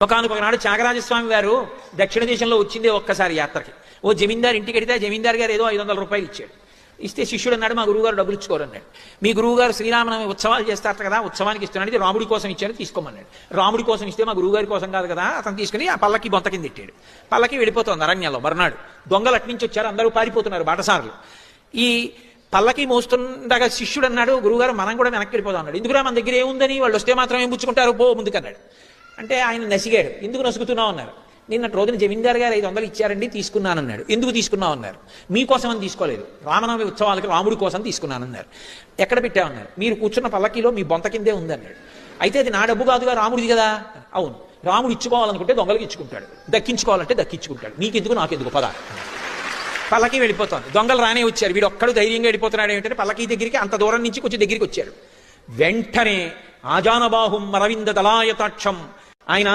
ఒకనాడు త్యాగరాజస్వామి వారు దక్షిణ దేశంలో వచ్చిందే ఒక్కసారి యాత్రకి. ఓ జమీందారు ఇంటికి వెడితే జమీందారు గారు ఏదో 500 రూపాయలు ఇచ్చాడు. ఇస్తే శిష్యుడు అన్నాడు, మా గురువుగారు డబ్బులు ఇచ్చుకోరన్నాడు. మీ గురువుగారు శ్రీరామనవమి ఉత్సవాలు చేస్తారు కదా, ఉత్సవానికి ఇస్తున్నాడు, ఇది రాముడి కోసం ఇచ్చాను తీసుకోమన్నాడు. రాముడి కోసం ఇస్తే మా గురువుగారి కోసం కాదు కదా, అతను తీసుకుని ఆ పల్లకి బొంత కింద ఇట్టాడు. పల్లకి వెళ్ళిపోతుంది అరణ్యంలో. మర్నాడు దొంగలు అట్నుంచి వచ్చారు, అందరూ పారిపోతున్నారు బాటసారులు. ఈ పల్లకి మోస్తుండగా శిష్యుడు అన్నాడు, గురువుగారు మనం కూడా వెనక్కి వెళ్ళిపోతాం అన్నాడు. ఎందుకురా మన దగ్గర ఏముందని, వాళ్ళు వస్తే మాత్రం ఏం పుచ్చుకుంటారు, పో ముందుకన్నాడు. అంటే ఆయన నసిగాడు. ఎందుకు నసుగుతున్నావు అన్నారు. నిన్నటి రోజున జమీందారు గారు 500 ఇచ్చారండి తీసుకున్నానన్నాడు. ఎందుకు తీసుకున్నావు అన్నారు. మీకోసం అని తీసుకోలేదు, రామనవమి ఉత్సవాలకి రాముడి కోసం తీసుకున్నానన్నారు. ఎక్కడ పెట్టామన్నారు. మీరు కూర్చున్న పల్లకీలో మీ బొంత కిందే ఉందన్నాడు. అయితే అది నా డబ్బు కాదుగా, రాముడిది కదా. అవును, రాముడు ఇచ్చుకోవాలనుకుంటే దొంగలకి ఇచ్చుకుంటాడు, దక్కించుకోవాలంటే దక్కించుకుంటాడు, నీకెందుకు నాకెందుకు పద. పల్లకి వెళ్ళిపోతుంది. దొంగలు రానే వచ్చారు. వీడు ఒక్కడు ధైర్యంగా వెళ్ళిపోతున్నాడు. ఏమిటంటే పల్లకి దగ్గరికి అంత దూరం నుంచి కొంచెం దగ్గరికి వచ్చాడు. వెంటనే ఆజానబాహుం అరవింద దళాయతాక్షం, ఆయన